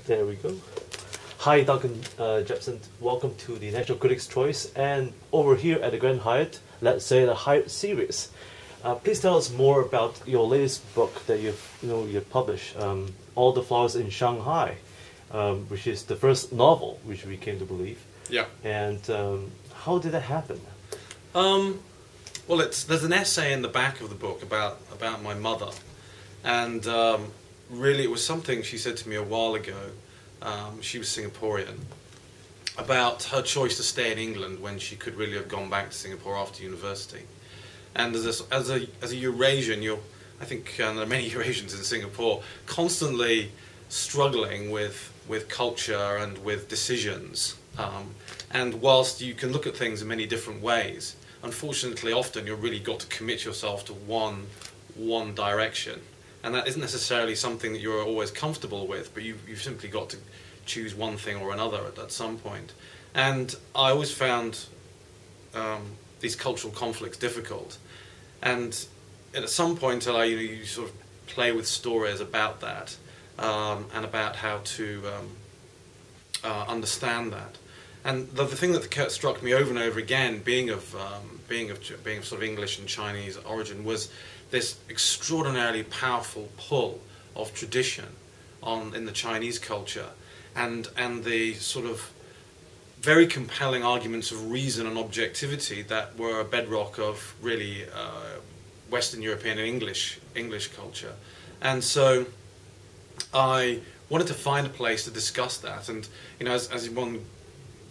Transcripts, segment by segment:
There we go. Hi, Duncan Jepson. Welcome to the National Critics' Choice, and over here at the Grand Hyatt, let's say the Hyatt series. Please tell us more about your latest book that you've published, All the Flowers in Shanghai, which is the first novel, which we came to believe. Yeah. And how did that happen? Well, there's an essay in the back of the book about my mother, and really it was something she said to me a while ago. She was Singaporean, about her choice to stay in England when she could really have gone back to Singapore after university. And as a Eurasian, I think there are many Eurasians in Singapore, constantly struggling with culture and with decisions. And whilst you can look at things in many different ways, unfortunately, often you've really got to commit yourself to one direction. And that isn't necessarily something that you're always comfortable with, but you've simply got to choose one thing or another at some point. And I always found these cultural conflicts difficult. And at some point, you sort of play with stories about that and about how to understand that. And the thing that struck me over and over again, being of sort of English and Chinese origin, was this extraordinarily powerful pull of tradition in the Chinese culture, and the sort of very compelling arguments of reason and objectivity that were a bedrock of really Western European and English culture. And so I wanted to find a place to discuss that. And as one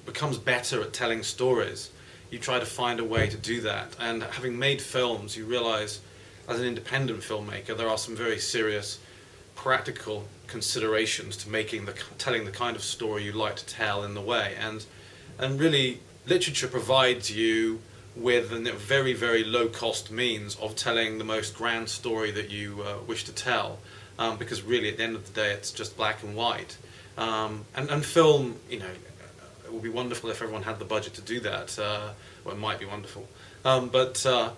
becomes better at telling stories, you try to find a way to do that. And having made films, you realize, as an independent filmmaker, there are some very serious practical considerations to telling the kind of story you like to tell in the way. And really, literature provides you with a very, very low-cost means of telling the most grand story that you wish to tell, because really, at the end of the day, it's just black and white. And film, it would be wonderful if everyone had the budget to do that. Well, it might be wonderful, but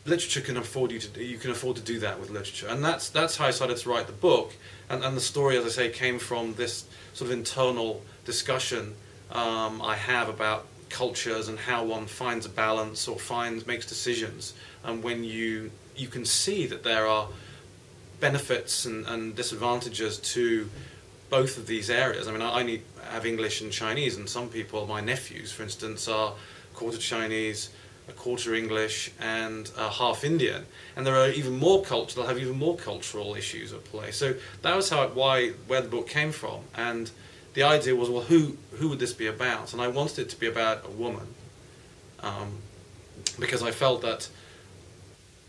literature can afford you can afford to do that with literature, and that's how I started to write the book. And the story, as I say, came from this sort of internal discussion I have about cultures and how one finds a balance or makes decisions, and when you can see that there are benefits and disadvantages to both of these areas. I mean, I have English and Chinese, and some people, my nephews, for instance, are quarter Chinese, a quarter English, and half Indian. And there are even more they'll have even more cultural issues at play. So that was where the book came from. And the idea was, well, who would this be about? And I wanted it to be about a woman, because I felt that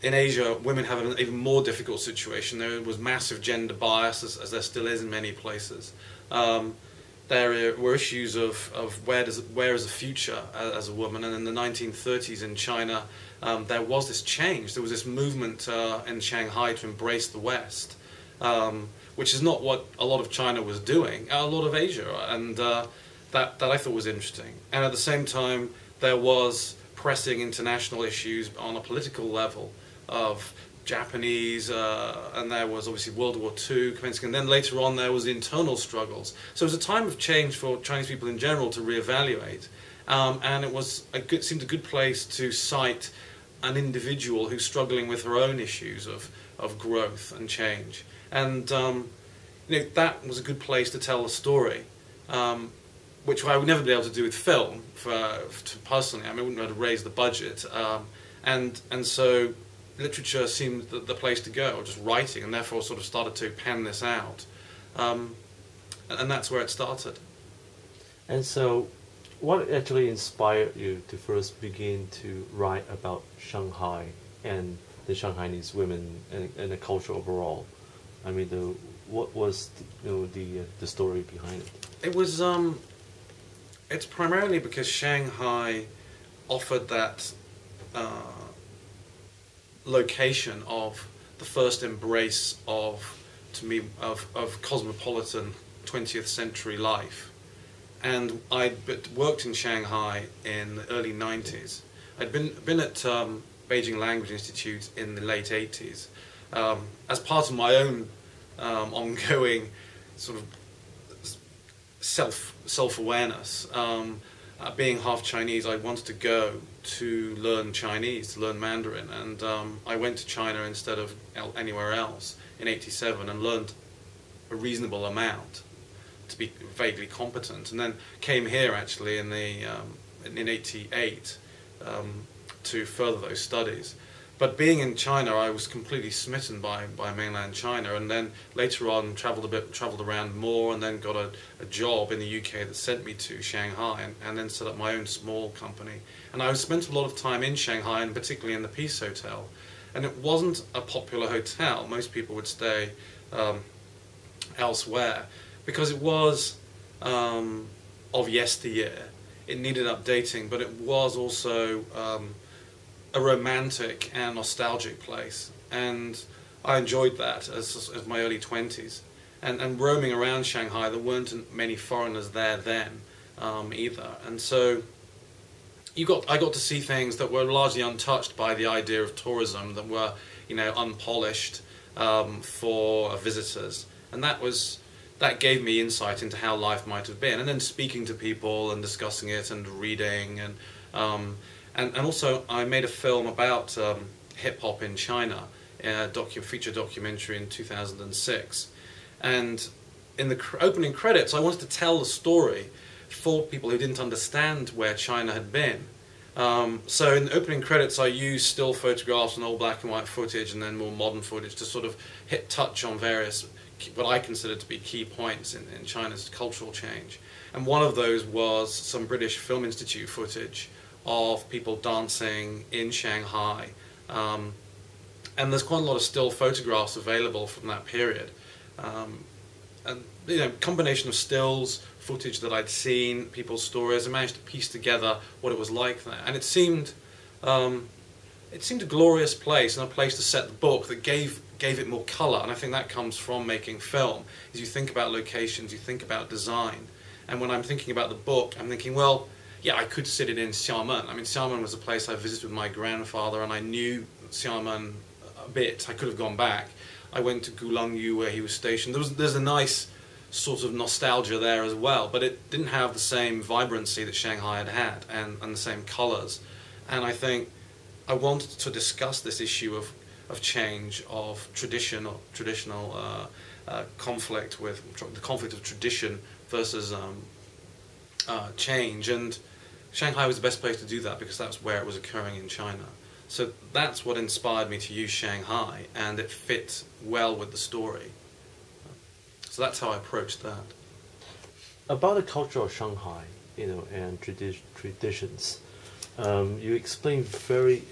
in Asia, women have an even more difficult situation. There was massive gender bias, as there still is in many places. There were issues of where is the future as a woman, and in the 1930s in China, there was this change. There was this movement in Shanghai to embrace the West, which is not what a lot of China was doing, a lot of Asia, and that I thought was interesting. And at the same time, there was pressing international issues on a political level of Japanese, and there was obviously World War II commencing, and then later on there was the internal struggles. So it was a time of change for Chinese people in general to reevaluate, and it seemed a good place to cite an individual who's struggling with her own issues of growth and change. And that was a good place to tell a story, which I would never be able to do with film, personally. I mean, I wouldn't be able to raise the budget, and so literature seemed the place to go, or just writing, and therefore sort of started to pen this out. And that's where it started. And so, what actually inspired you to first begin to write about Shanghai and the Shanghainese women and the culture overall? I mean, what was the story behind it? It was it's primarily because Shanghai offered that location of the first embrace of cosmopolitan 20th century life. And I'd worked in Shanghai in the early 90s. I'd been at Beijing Language Institute in the late 80s as part of my own ongoing sort of self-awareness. Being half Chinese, I wanted to go to learn Chinese, to learn Mandarin, and I went to China instead of anywhere else in '87 and learned a reasonable amount to be vaguely competent, and then came here actually in '88 to further those studies. But being in China, I was completely smitten by mainland China, and then later on travelled around more, and then got a job in the UK that sent me to Shanghai, and then set up my own small company. And I spent a lot of time in Shanghai, and particularly in the Peace Hotel. And it wasn't a popular hotel. Most people would stay elsewhere, because it was of yesteryear. It needed updating, but it was also a romantic and nostalgic place, and I enjoyed that as my early 20s. And roaming around Shanghai, there weren't many foreigners there then either, and so I got to see things that were largely untouched by the idea of tourism, that were, you know, unpolished for visitors, and that gave me insight into how life might have been. And then speaking to people and discussing it and reading, and also I made a film about hip-hop in China, a feature documentary in 2006. And in the opening credits, I wanted to tell the story for people who didn't understand where China had been. So in the opening credits, I used still photographs and old black and white footage, and then more modern footage to sort of touch on various, what I consider to be key points in China's cultural change. And one of those was some British Film Institute footage of people dancing in Shanghai. And there's quite a lot of still photographs available from that period. And, you know, combination of stills, footage that I'd seen, people's stories, I managed to piece together what it was like there. And it seemed a glorious place, and a place to set the book that gave it more colour. And I think that comes from making film, is you think about locations, you think about design. And when I'm thinking about the book, I'm thinking, well, yeah, I could sit it in Xiamen. I mean, Xiamen was a place I visited with my grandfather, and I knew Xiamen a bit. I could have gone back. I went to Gulangyu, where he was stationed. There's a nice sort of nostalgia there as well, but it didn't have the same vibrancy that Shanghai had and the same colours. And I think I wanted to discuss this issue of change, of traditional conflict, with the conflict of tradition versus change. And Shanghai was the best place to do that, because that's where it was occurring in China. So that's what inspired me to use Shanghai, and it fit well with the story. So that's how I approached that. About the culture of Shanghai, you know, and traditions, you explained very,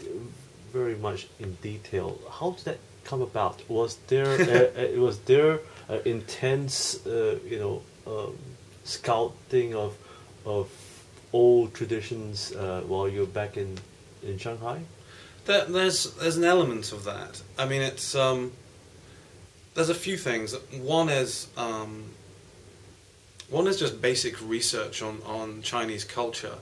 very much in detail. How did that come about? Was there intense, scouting of old traditions while you're back in Shanghai? There's an element of that. I mean, it's there's a few things. One is just basic research on Chinese culture.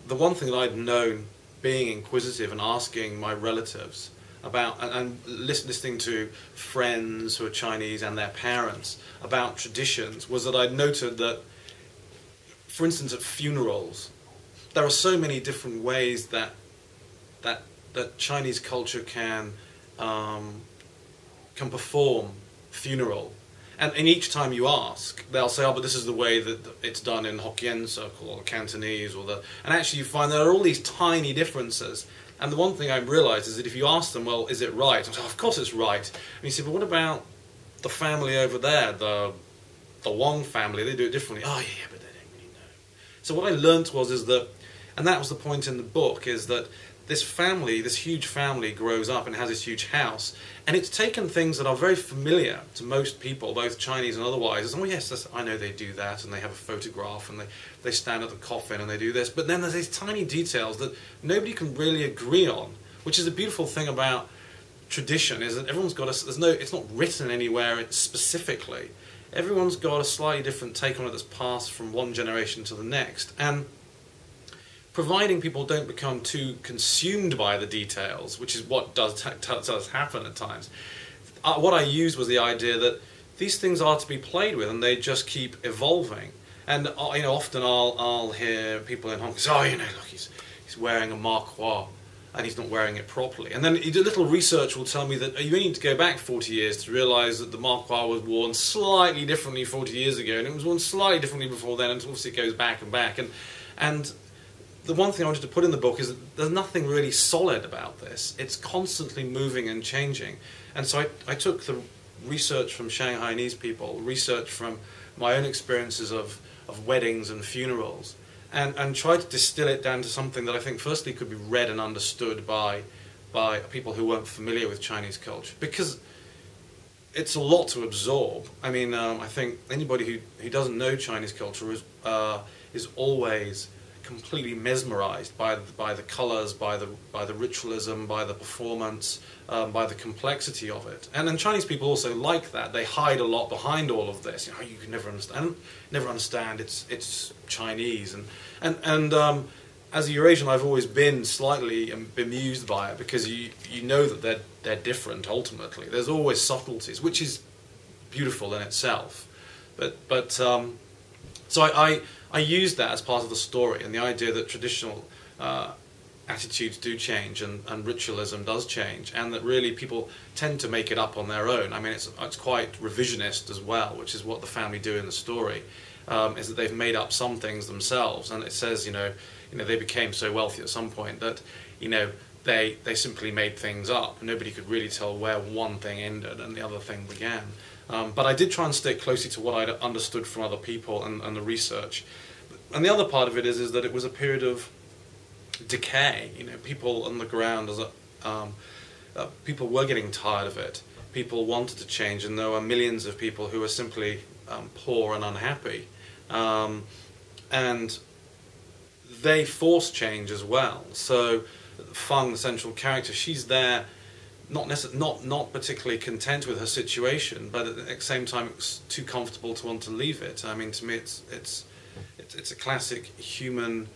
The one thing that I'd known, being inquisitive and asking my relatives about, and listening to friends who are Chinese and their parents about traditions, was that I'd noted that, for instance, at funerals, there are so many different ways that Chinese culture can perform funeral. And each time you ask, they'll say, oh, but this is the way that it's done in Hokkien circle or Cantonese, and actually you find there are all these tiny differences. And the one thing I realized is that if you ask them, well, is it right? I say, oh, of course it's right. And you say, but what about the family over there, the Wong family? They do it differently. Oh, yeah, but they don't really know. So what I learnt is that, and that was the point in the book, is that this family, this huge family, grows up and has this huge house, and it's taken things that are very familiar to most people, both Chinese and otherwise, as, oh yes, I know they do that, and they have a photograph, and they stand at the coffin, and they do this, but then there's these tiny details that nobody can really agree on, which is the beautiful thing about tradition, is that everyone's got it's not written anywhere specifically. Everyone's got a slightly different take on it that's passed from one generation to the next, and providing people don't become too consumed by the details, which is what does happen at times. What I used was the idea that these things are to be played with, and they just keep evolving. And often I'll hear people in Hong Kong say, oh, look, he's wearing a marquois, and he's not wearing it properly. And then a little research will tell me that you only need to go back 40 years to realise that the marquois was worn slightly differently 40 years ago, and it was worn slightly differently before then, and obviously it goes back and back. And the one thing I wanted to put in the book is that there's nothing really solid about this. It's constantly moving and changing. And so I took the research from Shanghainese people, research from my own experiences of weddings and funerals, and try to distill it down to something that I think firstly could be read and understood by people who weren't familiar with Chinese culture, because it's a lot to absorb. I mean, I think anybody who doesn't know Chinese culture is always completely mesmerized by the colors, by the ritualism, by the performance, by the complexity of it. And then Chinese people also like that. They hide a lot behind all of this. You can never understand. It's Chinese. And as a Eurasian, I've always been slightly bemused by it, because you know that they're different. Ultimately, there's always subtleties, which is beautiful in itself. But so I used that as part of the story, and the idea that traditional attitudes do change, and ritualism does change, and that really people tend to make it up on their own. I mean, it's quite revisionist as well, which is what the family do in the story, is that they've made up some things themselves. And it says, they became so wealthy at some point that, they simply made things up. Nobody could really tell where one thing ended and the other thing began. But I did try and stick closely to what I'd understood from other people and the research. And the other part of it is that it was a period of decay. People on the ground, people were getting tired of it. People wanted to change, and there were millions of people who were simply poor and unhappy. And they force change as well. So Feng, the central character, she's there, not particularly content with her situation, but at the same time it's too comfortable to want to leave it. I mean, to me, it's a classic human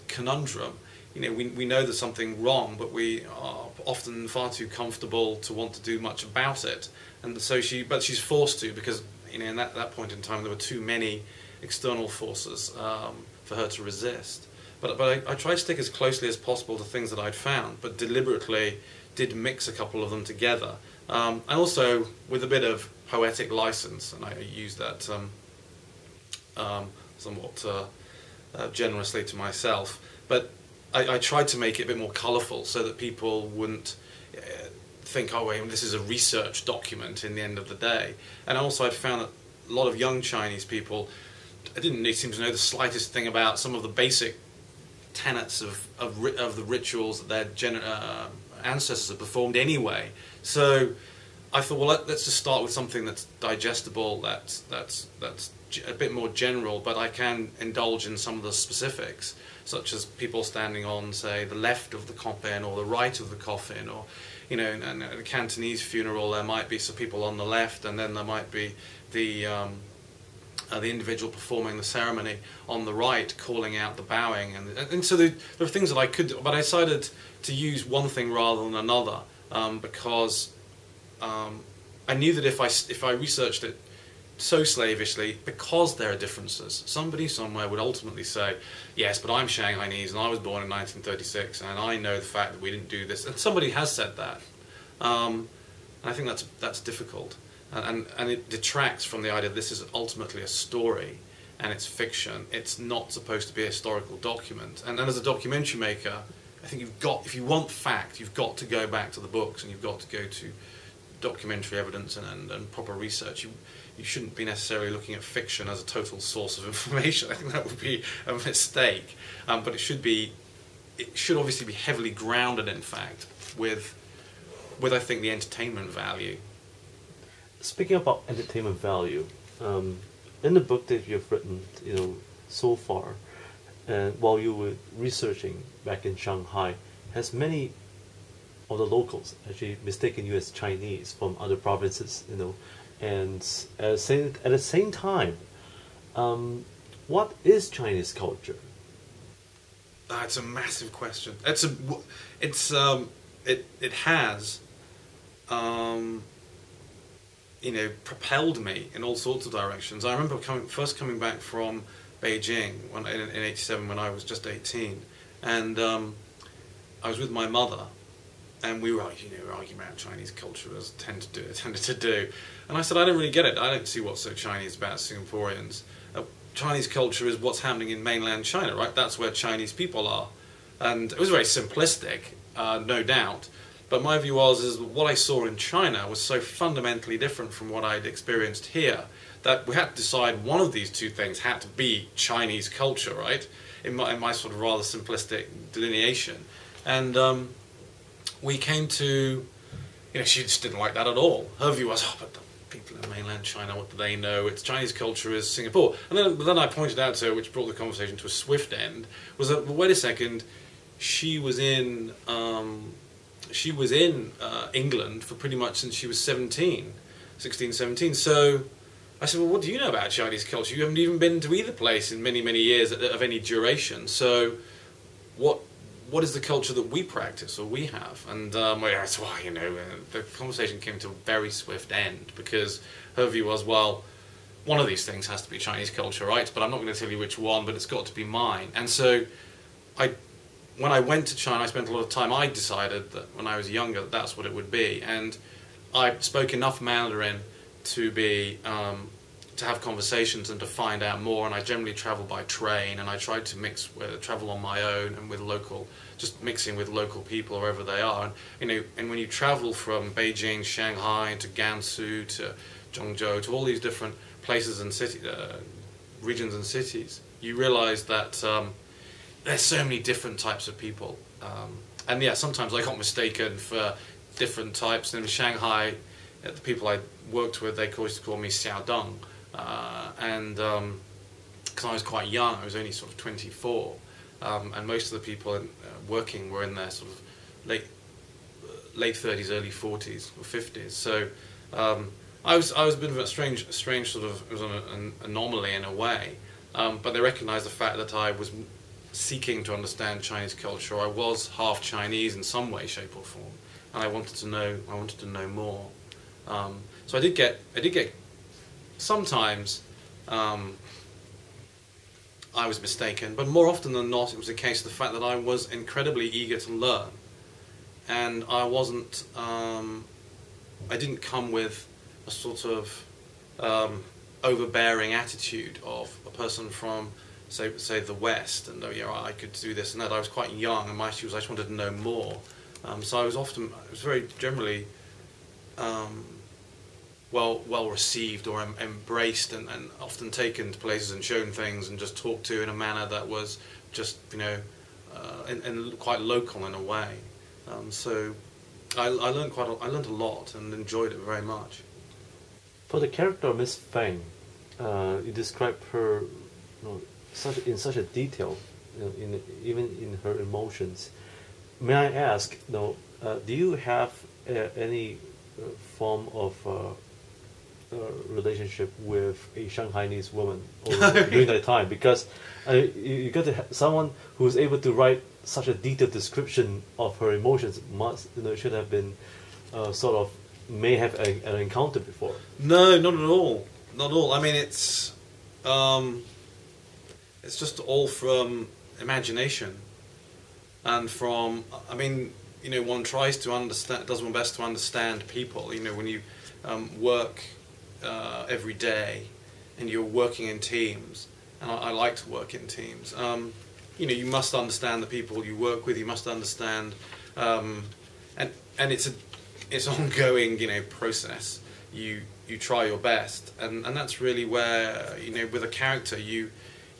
conundrum. We know there's something wrong, but we are often far too comfortable to want to do much about it. And so she's forced to, because in that point in time there were too many external forces for her to resist. But I tried to stick as closely as possible to things that I'd found, but deliberately did mix a couple of them together, and also with a bit of poetic license, and I used that somewhat generously to myself. But I tried to make it a bit more colourful, so that people wouldn't think, oh wait, this is a research document in the end of the day. And also I'd found that a lot of young Chinese people didn't seem to know the slightest thing about some of the basic tenets of the rituals that their ancestors had performed anyway. So I thought, well, let's just start with something that's digestible, that's a bit more general, but I can indulge in some of the specifics, such as people standing on, say, the left of the coffin or the right of the coffin, or in a Cantonese funeral there might be some people on the left, and then there might be the individual performing the ceremony on the right, calling out the bowing, and so there are things that I could do, but I decided to use one thing rather than another, because I knew that if I researched it so slavishly, because there are differences, somebody somewhere would ultimately say, yes, but I'm Shanghainese and I was born in 1936 and I know the fact that we didn't do this, and somebody has said that, and I think that's difficult. And it detracts from the idea that this is ultimately a story, and it's fiction. It's not supposed to be a historical document. And as a documentary maker, I think if you want fact, you've got to go back to the books, and you've got to go to documentary evidence and proper research. You shouldn't be necessarily looking at fiction as a total source of information. I think that would be a mistake. But it should obviously be heavily grounded in fact, with I think the entertainment value. Speaking about entertainment value, in the book that you've written, so far, and while you were researching back in Shanghai, has many of the locals actually mistaken you as Chinese from other provinces, and at the same time, what is Chinese culture? It's a massive question. It has. propelled me in all sorts of directions. I remember first coming back from Beijing in '87 when I was just 18, and I was with my mother, and we were arguing about Chinese culture as tended to do. And I said, I don't really get it. I don't see what's so Chinese about Singaporeans. Chinese culture is what's happening in mainland China, right? That's where Chinese people are. And it was very simplistic, no doubt. But my view is what I saw in China was so fundamentally different from what I'd experienced here that we had to decide one of these two things had to be Chinese culture, right? In my sort of rather simplistic delineation. And we came to, she just didn't like that at all. Her view was, but the people in mainland China, what do they know? It's Chinese culture is Singapore. And then I pointed out to her, which brought the conversation to a swift end, was that, well, wait a second, she was in England for pretty much since she was 16, 17. So I said, well, what do you know about Chinese culture? You haven't even been to either place in many, many years of any duration. So what is the culture that we practice or we have? And that's why, the conversation came to a very swift end because her view was, well, one of these things has to be Chinese culture, right? But I'm not going to tell you which one, but it's got to be mine. And so when I went to China, I spent a lot of time. I decided that when I was younger, that's what it would be. And I spoke enough Mandarin to be to have conversations and to find out more. And I generally travel by train, and I tried to travel on my own and just mixing with local people wherever they are. And and when you travel from Beijing, Shanghai to Gansu to Zhengzhou to all these different places and regions and cities, you realize that there's so many different types of people. And yeah, sometimes I got mistaken for different types. And in Shanghai, the people I worked with, they used to call me Xiao Deng. And because I was quite young, I was only sort of 24. And most of the people working were in their sort of late 30s, early 40s or 50s. So I was a bit of a strange sort of, it was an anomaly in a way. But they recognized the fact that I was seeking to understand Chinese culture. I was half Chinese in some way, shape, or form, and I wanted to know more. So I did get sometimes I was mistaken, but more often than not, it was a case of the fact that I was incredibly eager to learn, and I wasn't. I didn't come with a sort of overbearing attitude of a person from say the West, and I could do this and that. I was quite young, and my issue was I just wanted to know more. So I was very generally well received or embraced, and often taken to places and shown things and just talked to in a manner that was just and quite local in a way. So I learned a lot and enjoyed it very much. For the character of Miss Feng, you describe her in such a detail, even in her emotions. May I ask, do you have any form of relationship with a Shanghainese woman during that time? Because you got to someone who's able to write such a detailed description of her emotions should have been may have an encounter before. No, not at all. Not at all. I mean, it's just all from imagination, and from, one tries to understand, does one best to understand people. When you work every day, and you're working in teams, and I like to work in teams. You must understand the people you work with. You must understand, and it's ongoing, process. You try your best, and that's really where, with a character, you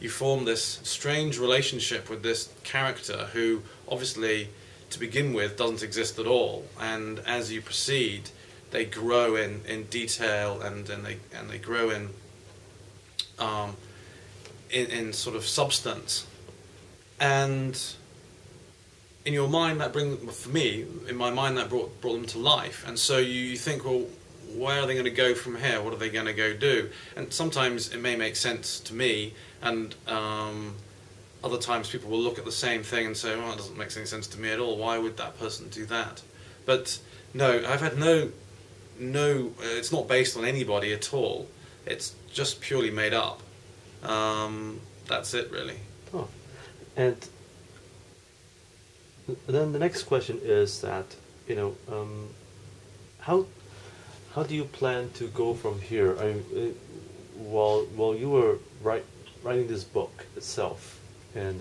form this strange relationship with this character who obviously to begin with doesn't exist at all, and as you proceed they grow in detail, and they grow in sort of substance, and in your mind that in my mind that brought them to life. And so you think, well, where are they going to go from here? What are they going to go do? And sometimes it may make sense to me, and other times people will look at the same thing and say, well, it doesn't make any sense to me at all. Why would that person do that? But no, I've had no it's not based on anybody at all. It's just purely made up. That's it, really. Oh. And then the next question is that, how do you plan to go from here? I mean, while you were writing this book itself, and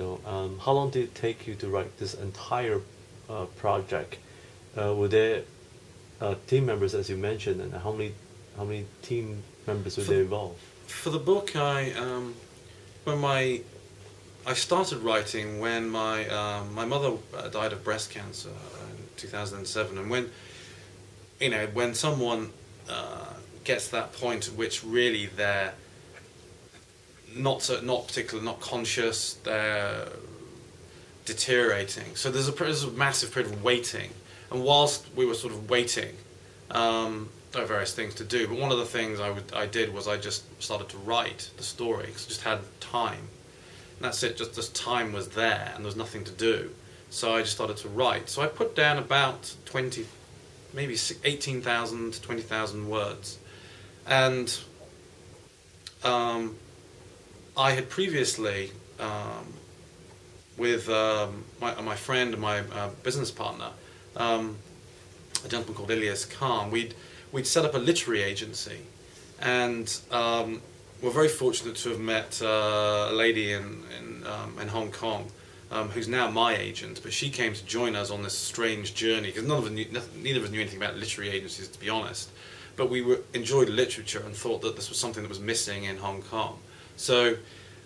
how long did it take you to write this entire project? Were there team members, as you mentioned, and how many team members were there involved? For the book, I started writing when my mother died of breast cancer in 2007, and when someone gets to that point at which really they're not conscious, they're deteriorating. So there's a massive period of waiting, and whilst we were sort of waiting, there are various things to do. But one of the things I did was I just started to write the story because I just had time. And that's it. Just this time was there, and there was nothing to do. So I just started to write. So I put down about 20, maybe 18,000 to 20,000 words, and I had previously, with my friend and my business partner, a gentleman called Ilyas Khan, we'd set up a literary agency, and we're very fortunate to have met a lady in Hong Kong, who's now my agent, but she came to join us on this strange journey because neither of us knew anything about literary agencies, to be honest. But we enjoyed literature and thought that this was something that was missing in Hong Kong. So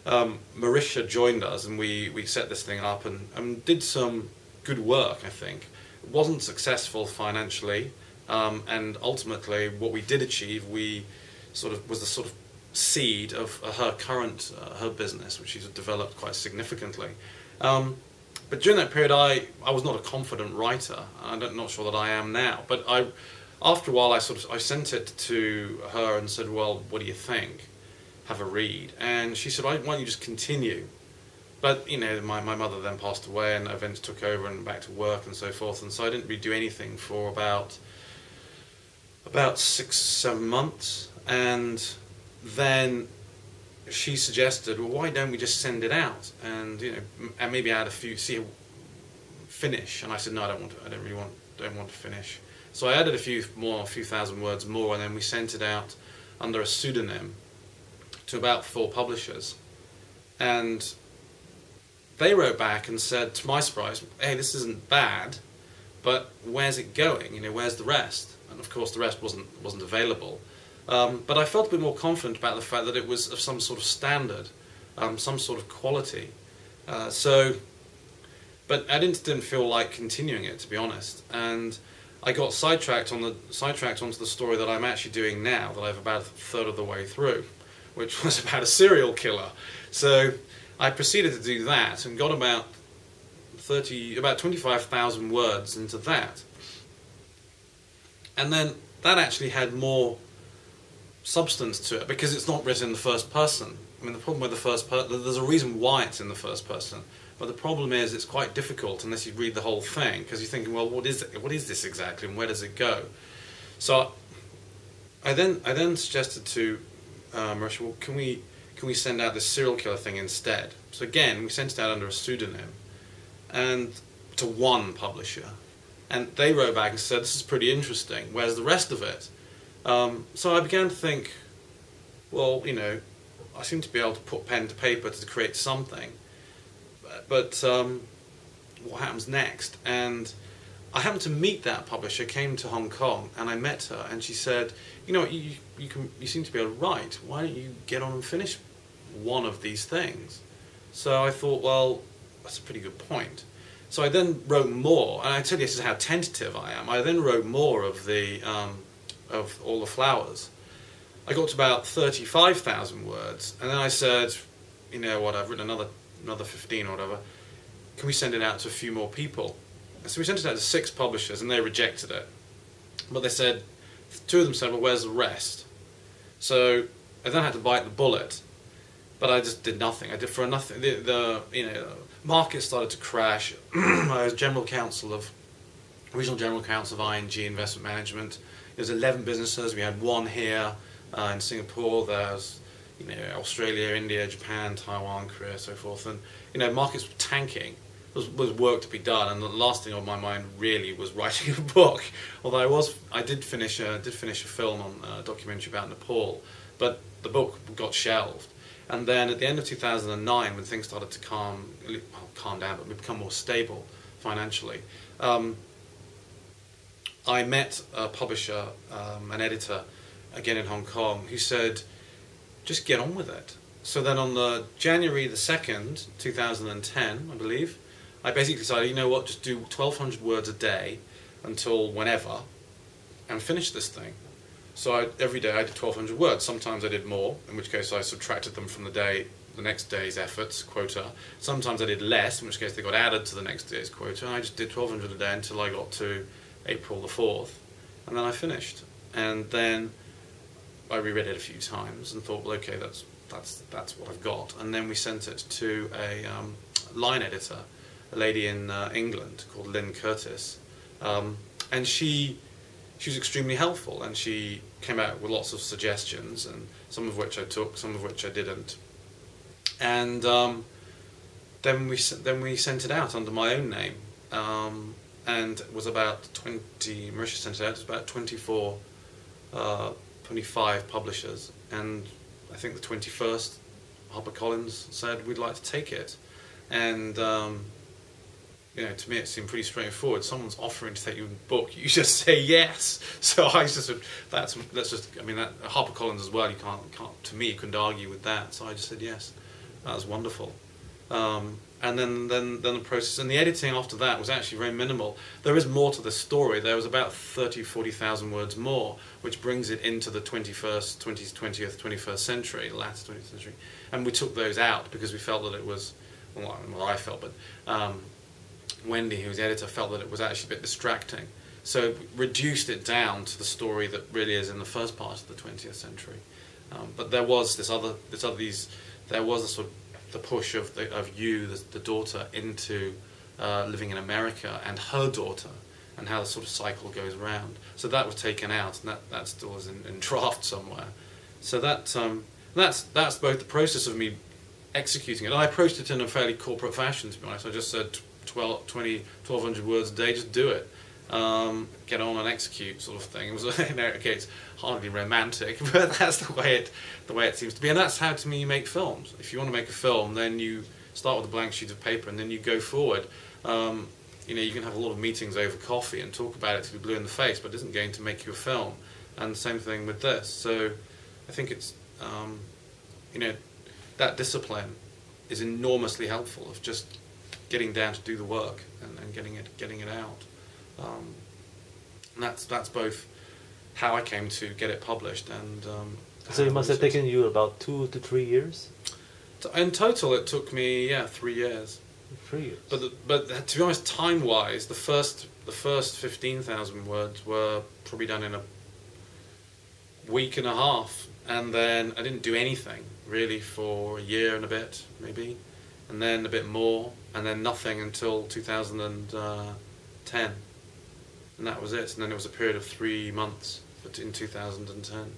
Marisha joined us, and we set this thing up and did some good work, I think. It wasn't successful financially, and ultimately what we did achieve was the sort of seed of her current her business, which she's developed quite significantly. But during that period, I was not a confident writer. I'm not sure that I am now. But after a while, I sent it to her and said, "Well, what do you think? Have a read." And she said, "Why don't you just continue?" But my mother then passed away, and events took over, and back to work and so forth. And so I didn't really do anything for about 6-7 months, and then she suggested, "Well, why don't we just send it out and and maybe add a few, finish?" And I said, "No, I don't want to finish." So I added a few thousand words more, and then we sent it out under a pseudonym to about 4 publishers, and they wrote back and said, to my surprise, "Hey, this isn't bad, but where's it going? Where's the rest?" And of course, the rest wasn't available. But I felt a bit more confident about the fact that it was of some sort of standard, some sort of quality. But I didn't feel like continuing it, to be honest. And I got sidetracked onto the story that I'm actually doing now, that I've about a third of the way through, which was about a serial killer. So I proceeded to do that and got about 25,000 words into that. And then that actually had more substance to it, because it's not written in the first person. I mean, the problem with the first person, there's a reason why it's in the first person, but the problem is it's quite difficult unless you read the whole thing, because you're thinking, well, what is this exactly, and where does it go? So I then suggested to Marisha, well, can we send out this serial killer thing instead? So again, we sent it out under a pseudonym, and to one publisher, and they wrote back and said, "This is pretty interesting. Where's the rest of it?" So I began to think, well, I seem to be able to put pen to paper to create something, but what happens next? And I happened to meet that publisher, came to Hong Kong, and I met her, and she said, you seem to be able to write. Why don't you get on and finish one of these things? So I thought, well, that's a pretty good point. So I then wrote more, and I tell you, this is how tentative I am. I then wrote more of of All the Flowers. I got to about 35,000 words, and then I said, I've written another 15 or whatever. Can we send it out to a few more people? And so we sent it out to 6 publishers, and they rejected it. But they said, 2 of them said, "Well, where's the rest?" So I then had to bite the bullet, but I just did nothing. I did for nothing. The market started to crash. I was regional general counsel of ING Investment Management. There's 11 businesses. We had one here in Singapore. There's Australia, India, Japan, Taiwan, Korea, so forth. And markets were tanking. There was work to be done, and the last thing on my mind really was writing a book. Although I did finish a film on a documentary about Nepal, but the book got shelved. And then at the end of 2009, when things started to calm down, but become more stable financially, I met a publisher, an editor, again in Hong Kong, who said, just get on with it. So then on the January the 2nd, 2010, I believe, I basically decided, you know what, just do 1,200 words a day until whenever, and finish this thing. So every day I did 1,200 words. Sometimes I did more, in which case I subtracted them from the next day's efforts, quota. Sometimes I did less, in which case they got added to the next day's quota. And I just did 1,200 a day until I got to April the 4th. And then I finished. And then I reread it a few times and thought, well, okay, that's what I've got. And then we sent it to a line editor, a lady in England called Lynn Curtis. And she was extremely helpful, and she came out with lots of suggestions, and some of which I took, some of which I didn't. And then we sent it out under my own name, and it was about 20. Marisha sent it out. It was about 25 publishers, and I think the 21st, HarperCollins said we'd like to take it, and. To me it seemed pretty straightforward. Someone's offering to take you a book, you just say yes. So I just said, HarperCollins as well, you can't, to me, you couldn't argue with that. So I just said yes. That was wonderful. And then the process, and the editing after that was actually very minimal. There is more to the story. There was about 40,000 words more, which brings it into the 21st century, the latter 20th century. And we took those out because we felt that it was, well I felt, but Wendy, who was the editor, felt that it was actually a bit distracting. So reduced it down to the story that really is in the first part of the 20th century. But there was there was a sort of the push of the daughter, into living in America, and her daughter, and how the sort of cycle goes around. So that was taken out, and that still is in draft somewhere. So that's both the process of me executing it. And I approached it in a fairly corporate fashion, to be honest. I just said 1,200 words a day, just do it. Get on and execute, sort of thing. It was, okay, it's hardly romantic, but that's the way it seems to be. And that's how, to me, you make films. If you want to make a film, then you start with a blank sheet of paper, and then you go forward. You can have a lot of meetings over coffee and talk about it till you're blue in the face, but it isn't going to make you a film. And the same thing with this. So I think it's, that discipline is enormously helpful, of just getting down to do the work and getting it out. And that's both how I came to get it published and. So it must have taken you about 2 to 3 years. In total, it took me 3 years. 3 years. But to be honest, time-wise, the first 15,000 words were probably done in a week and a half, and then I didn't do anything really for a year and a bit, maybe, and then a bit more, and then nothing until 2010, and that was it. And then it was a period of 3 months in 2010.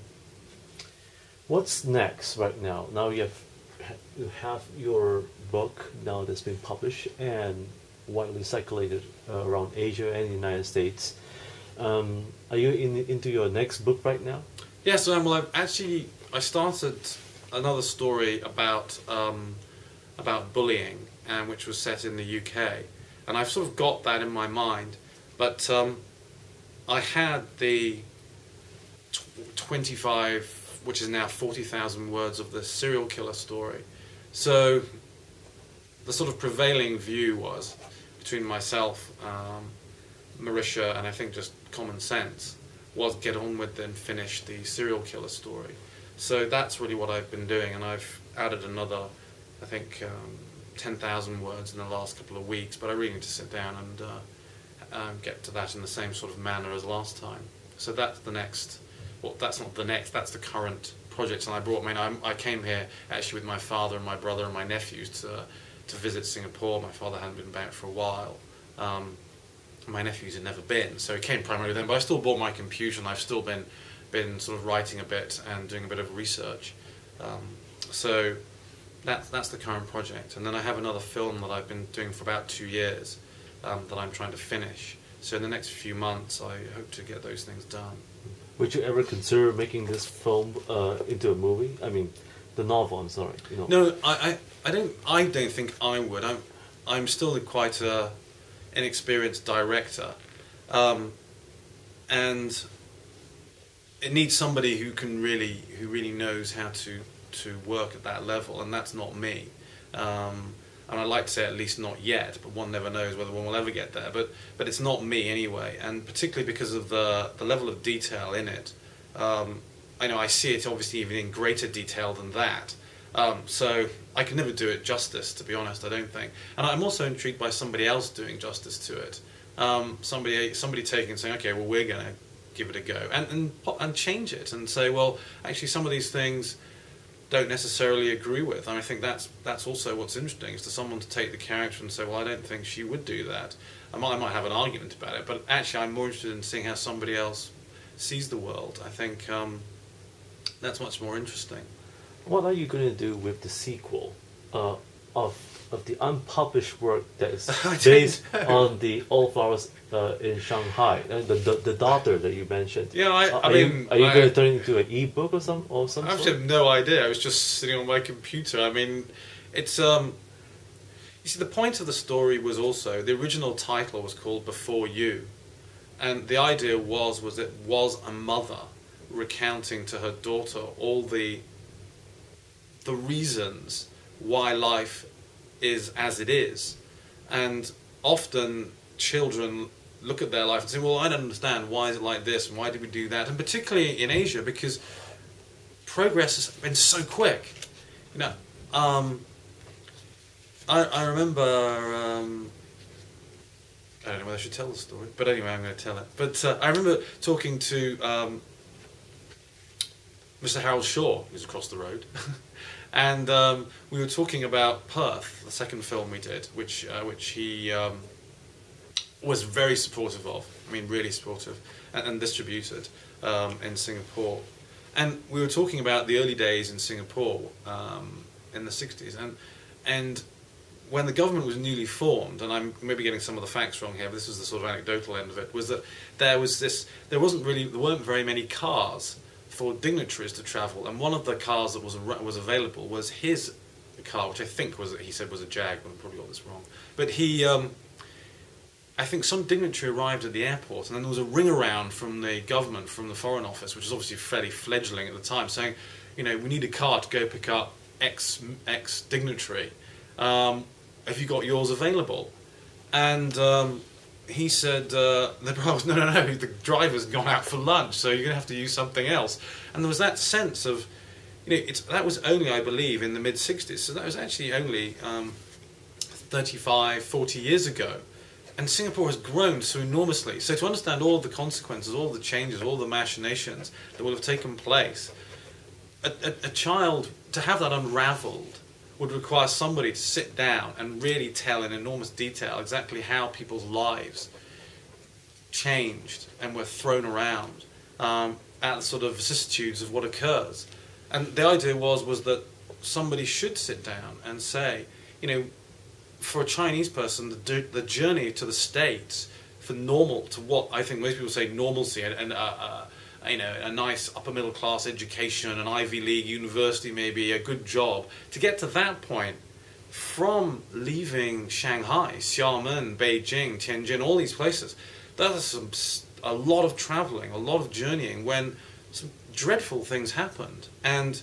What's next right now? Now you have your book now that's been published and widely circulated around Asia and the United States. Are you into your next book right now? Yes, well, I started another story about bullying, which was set in the UK, and I've sort of got that in my mind, but I had the 25, which is now 40,000 words of the serial killer story. So the sort of prevailing view was, between myself, Marisha, and I think just common sense, was get on with and finish the serial killer story. So that's really what I've been doing, and I've added another, I think, 10,000 words in the last couple of weeks, but I really need to sit down and get to that in the same sort of manner as last time. So that's the next, well, that's not the next, that's the current project. And I came here actually with my father and my brother and my nephews to visit Singapore. My father hadn't been back for a while. my nephews had never been, so it came primarily then. But I still bought my computer, and I've still been sort of writing a bit and doing a bit of research. So that's the current project. And then I have another film that I've been doing for about 2 years that I'm trying to finish. So in the next few months, I hope to get those things done. Would you ever consider making this film into a movie? I mean, the novel. I'm sorry. You know. No, I don't think I would. I'm still quite a inexperienced director, and it needs somebody who really knows how to work at that level, and that's not me. And I'd like to say at least not yet, but one never knows whether one will ever get there. But it's not me anyway, and particularly because of the level of detail in it. I know I see it obviously even in greater detail than that. So I can never do it justice, to be honest, I don't think. And I'm also intrigued by somebody else doing justice to it. Somebody taking and saying, okay, well, we're going to give it a go, and change it, and say, well, actually some of these things don't necessarily agree with. And I think that's also what's interesting, is to someone to take the character and say, well, I don't think she would do that. I might have an argument about it, but actually I'm more interested in seeing how somebody else sees the world. I think that's much more interesting. What are you going to do with the sequel of the unpublished work that is based on the All Flowers in Shanghai, and the daughter that you mentioned? Yeah, are you going to turn it into an e-book or some I actually have no idea. I was just sitting on my computer. I mean, it's you see, the point of the story was also, the original title was called Before You, and the idea was it was a mother recounting to her daughter all the reasons why life is as it is. And often children look at their life and say, well, I don't understand, why is it like this and why did we do that? And particularly in Asia, because progress has been so quick. You know, I remember, I don't know whether I should tell the story, but anyway, I'm going to tell it. But I remember talking to Mr. Harold Shaw, who's across the road, and we were talking about Perth, the second film we did, which he was very supportive of. I mean, really supportive, and distributed in Singapore. And we were talking about the early days in Singapore in the 60s, and when the government was newly formed, and I'm maybe getting some of the facts wrong here, but this was the sort of anecdotal end of it, was that there weren't very many cars for dignitaries to travel, and one of the cars that was available was his car, which I think he said was a Jag, but I probably got this wrong. But I think some dignitary arrived at the airport, and then there was a ring around from the government, from the Foreign Office, which was obviously fairly fledgling at the time, saying, you know, we need a car to go pick up X dignitary. Have you got yours available? And he said, the driver was, no, the driver's gone out for lunch, so you're going to have to use something else. And there was that sense of, you know, that was only, I believe, in the mid-60s, so that was actually only 35, 40 years ago. And Singapore has grown so enormously. So to understand all the consequences, all the changes, all the machinations that will have taken place, a child, to have that unravelled, would require somebody to sit down and really tell in enormous detail exactly how people's lives changed and were thrown around at the sort of vicissitudes of what occurs. And the idea was that somebody should sit down and say, you know, for a Chinese person, the journey to the States, to what I think most people say normalcy, and you know, a nice upper middle class education, an Ivy League university, maybe a good job, to get to that point, from leaving Shanghai, Xiamen, Beijing, Tianjin, all these places, that is a lot of travelling, a lot of journeying, when some dreadful things happened. And